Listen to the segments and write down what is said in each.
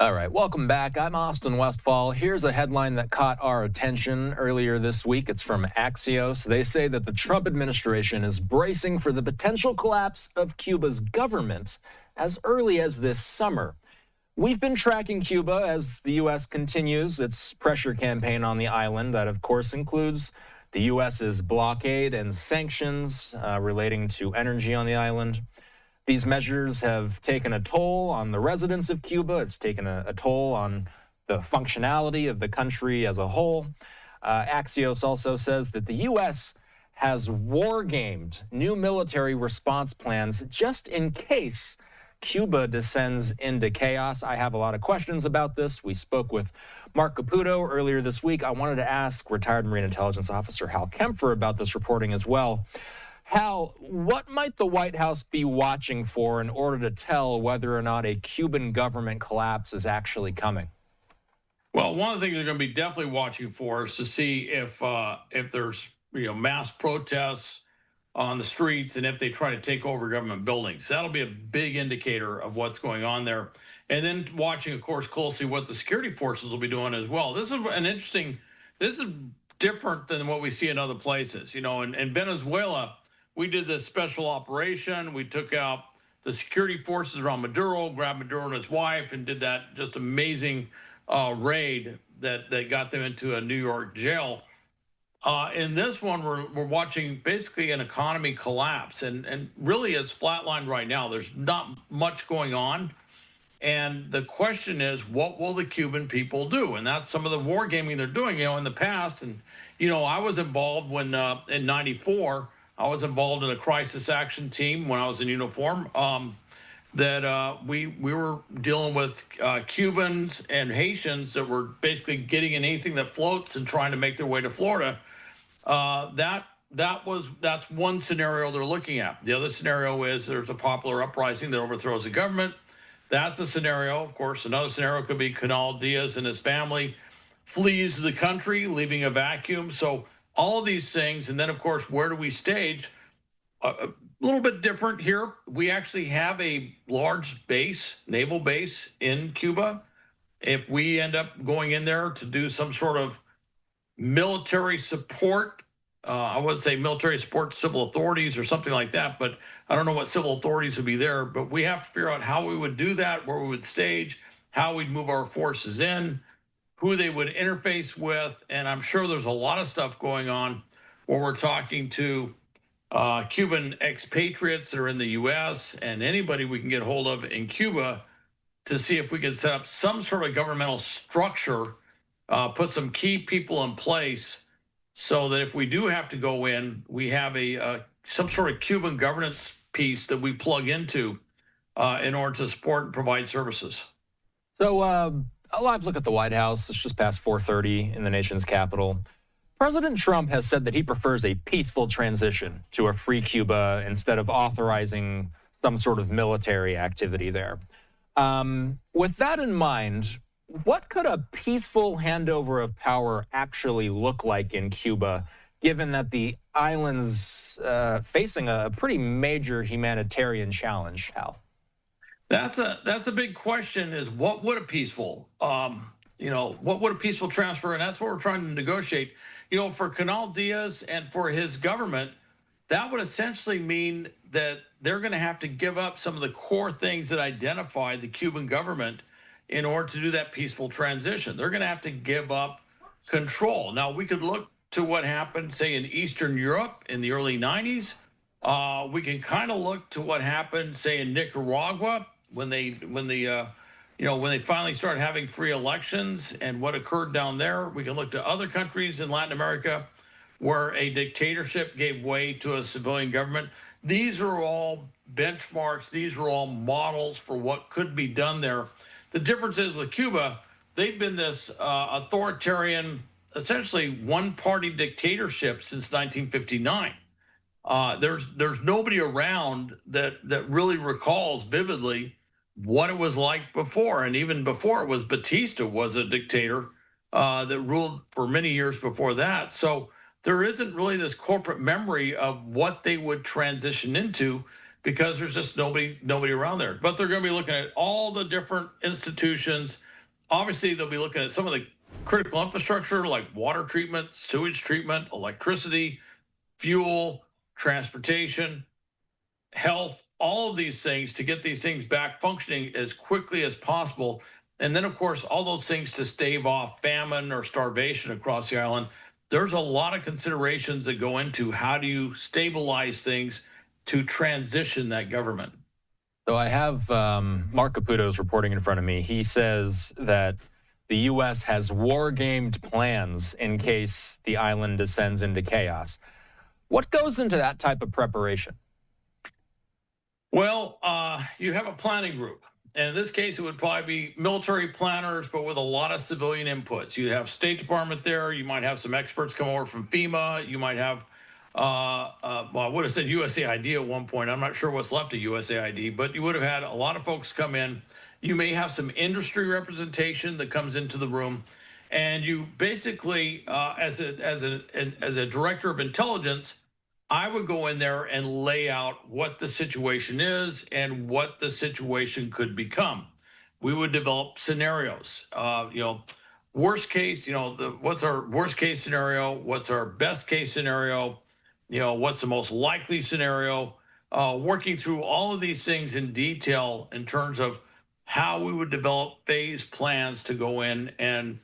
All right, welcome back. I'm Austin Westfall. Here's a headline that caught our attention earlier this week. It's from Axios. They say that the Trump administration is bracing for the potential collapse of Cuba's government as early as this summer. We've been tracking Cuba as the U.S. continues its pressure campaign on the island. That, of course, includes the U.S.'s blockade and sanctions relating to energy on the island. These measures have taken a toll on the residents of Cuba. It's taken a toll on the functionality of the country as a whole. Axios also says that the U.S. has war-gamed new military response plans just in case Cuba descends into chaos. I have a lot of questions about this. We spoke with Mark Caputo earlier this week. I wanted to ask retired Marine Intelligence Officer Hal Kempfer about this reporting as well. Hal, what might the White House be watching for in order to tell whether or not a Cuban government collapse is actually coming? Well, one of the things they're going to be definitely watching for is to see if there's mass protests on the streets and if they try to take over government buildings. That'll be a big indicator of what's going on there. And then watching, of course, closely what the security forces will be doing as well. This is different than what we see in other places. In Venezuela, we did this special operation. We took out the security forces around Maduro, grabbed Maduro and his wife, and did that just amazing raid that got them into a New York jail. In this one, we're watching basically an economy collapse, and really it's flatlined right now. There's not much going on. And the question is, what will the Cuban people do? And that's some of the war gaming they're doing, in the past. And, I was involved when in 94, I was involved in a crisis action team when I was in uniform. We were dealing with Cubans and Haitians that were basically getting in anything that floats and trying to make their way to Florida. That's one scenario they're looking at. The other scenario is there's a popular uprising that overthrows the government. That's a scenario. Of course, another scenario could be Canal Diaz and his family flees the country, leaving a vacuum. So all of these things, and then of course, where do we stage? A little bit different here. We actually have a large base, naval base in Cuba. If we end up going in there to do some sort of military support, I would say military support civil authorities or something like that, but I don't know what civil authorities would be there. But we have to figure out how we would do that, where we would stage, how we'd move our forces in, who they would interface with. And I'm sure there's a lot of stuff going on where we're talking to Cuban expatriates that are in the U.S. and anybody we can get hold of in Cuba to see if we can set up some sort of governmental structure, put some key people in place so that if we do have to go in, we have some sort of Cuban governance piece that we plug into in order to support and provide services. So a live look at the White House. It's just past 4:30 in the nation's capital. President Trump has said that he prefers a peaceful transition to a free Cuba instead of authorizing some sort of military activity there. With that in mind, what could a peaceful handover of power actually look like in Cuba, given that the island's facing a pretty major humanitarian challenge, Hal? That's a big question. Is what would a peaceful what would a peaceful transfer? And that's what we're trying to negotiate. For Canal Diaz and for his government, that would essentially mean that they're going to have to give up some of the core things that identify the Cuban government in order to do that peaceful transition. They're going to have to give up control. Now, we could look to what happened, say, in Eastern Europe in the early 90s. We can kind of look to what happened, say, in Nicaragua when they finally started having free elections and what occurred down there. We can look to other countries in Latin America where a dictatorship gave way to a civilian government. These are all benchmarks. These are all models for what could be done there. The difference is with Cuba, they've been this authoritarian, essentially one-party dictatorship since 1959. There's nobody around that really recalls vividly what it was like before. And even before it was Batista was a dictator that ruled for many years before that. So there isn't really this corporate memory of what they would transition into because there's just nobody around there. But they're going to be looking at all the different institutions obviously they'll be looking at some of the critical infrastructure like water treatment, sewage treatment, electricity, fuel, transportation, health, all of these things to get these things back functioning as quickly as possible. And then, of course, all those things to stave off famine or starvation across the island. There's a lot of considerations that go into how do you stabilize things to transition that government. So I have Mark Caputo's reporting in front of me. He says that the U.S. has war-gamed plans in case the island descends into chaos. What goes into that type of preparation? Well, you have a planning group. And in this case, it would probably be military planners, but with a lot of civilian inputs. You'd have State Department there. You might have some experts come over from FEMA. You might have, well, I would have said USAID at one point. I'm not sure what's left of USAID, but you would have had a lot of folks come in. You may have some industry representation that comes into the room. And you basically, as a director of intelligence, I would go in there and lay out what the situation is and what the situation could become. We would develop scenarios. Worst case, what's our worst case scenario? What's our best case scenario? What's the most likely scenario? Working through all of these things in detail in terms of how we would develop phase plans to go in and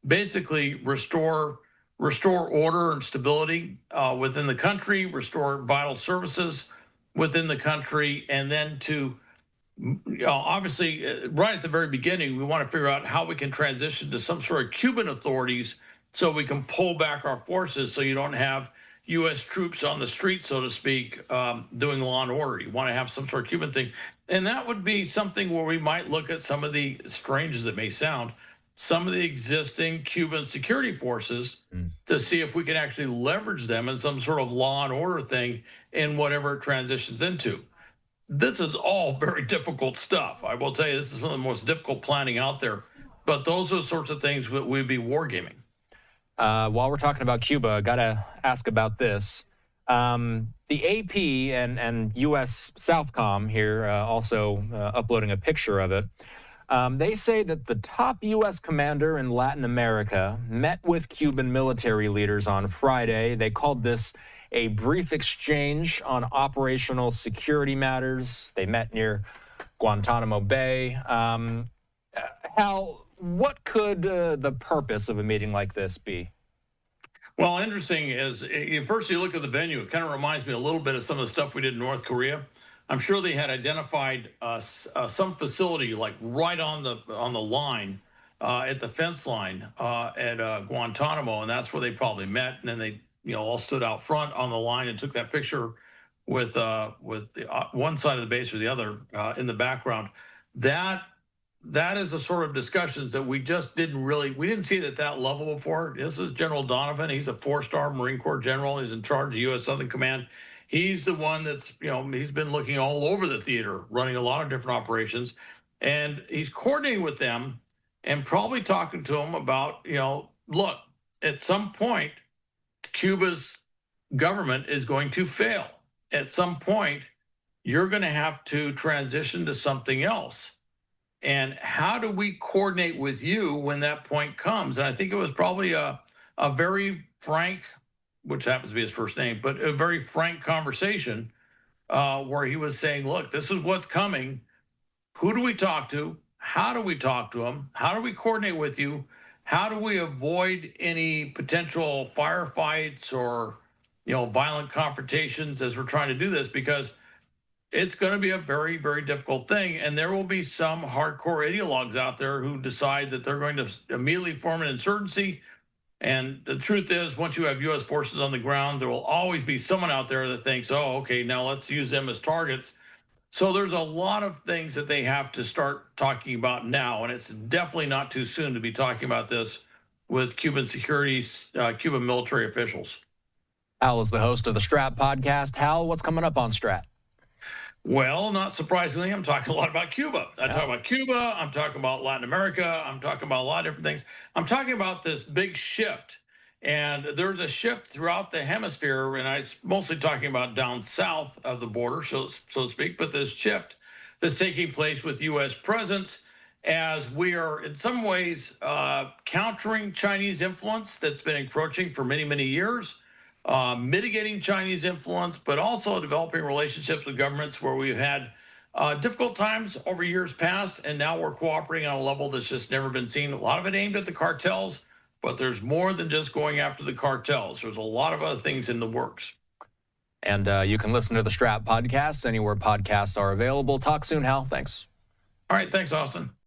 basically restore order and stability within the country, restore vital services within the country, and then to, obviously, right at the very beginning, we want to figure out how we can transition to some sort of Cuban authorities so we can pull back our forces so you don't have U.S. troops on the street, so to speak, doing law and order. You want to have some sort of Cuban thing. And that would be something where we might look at some of the, strange as it may sound, some of the existing Cuban security forces to see if we can actually leverage them in some sort of law and order thing in whatever it transitions into. This is all very difficult stuff. I will tell you, this is one of the most difficult planning out there. But those are the sorts of things that we'd be wargaming. While we're talking about Cuba, I got to ask about this. The AP and U.S. Southcom here also uploading a picture of it. They say that the top U.S. commander in Latin America met with Cuban military leaders on Friday. They called this a brief exchange on operational security matters. They met near Guantanamo Bay. Hal, what could the purpose of a meeting like this be? Well, interesting is, first you look at the venue, it kind of reminds me a little bit of some of the stuff we did in North Korea. I'm sure they had identified some facility like right on the line, at the fence line at Guantanamo, and that's where they probably met. And then they all stood out front on the line and took that picture with the, one side of the base or the other in the background. That is the sort of discussions that we just we didn't see it at that level before. This is General Donovan. He's a 4-star Marine Corps general. He's in charge of U.S. Southern Command. He's the one that's, he's been looking all over the theater, running a lot of different operations. And he's coordinating with them and probably talking to them about, look, at some point, Cuba's government is going to fail. At some point, you're going to have to transition to something else. And how do we coordinate with you when that point comes? And I think it was probably a very frank, which happens to be his first name, but a very frank conversation where he was saying, look, this is what's coming. Who do we talk to? How do we talk to them? How do we coordinate with you? How do we avoid any potential firefights or, violent confrontations as we're trying to do this? Because it's going to be a very, very difficult thing. And there will be some hardcore ideologues out there who decide that they're going to immediately form an insurgency. And the truth is, once you have U.S. forces on the ground, there will always be someone out there that thinks, oh, okay, now let's use them as targets. So there's a lot of things that they have to start talking about now. And it's definitely not too soon to be talking about this with Cuban Cuban military officials. Hal is the host of the Strat podcast. Hal, what's coming up on Strat? Well, not surprisingly, I'm talking a lot about Cuba. I'm talking about Cuba. I'm talking about Latin America. I'm talking about a lot of different things. I'm talking about this big shift. And there's a shift throughout the hemisphere, and I'm mostly talking about down south of the border, so to speak, but this shift that's taking place with U.S. presence as we are in some ways countering Chinese influence that's been encroaching for many, many years, mitigating Chinese influence, but also developing relationships with governments where we've had difficult times over years past, and now we're cooperating on a level that's just never been seen. A lot of it aimed at the cartels, but there's more than just going after the cartels. There's a lot of other things in the works. And you can listen to the Strap podcast anywhere podcasts are available. Talk soon, Hal. Thanks. All right. Thanks, Austin.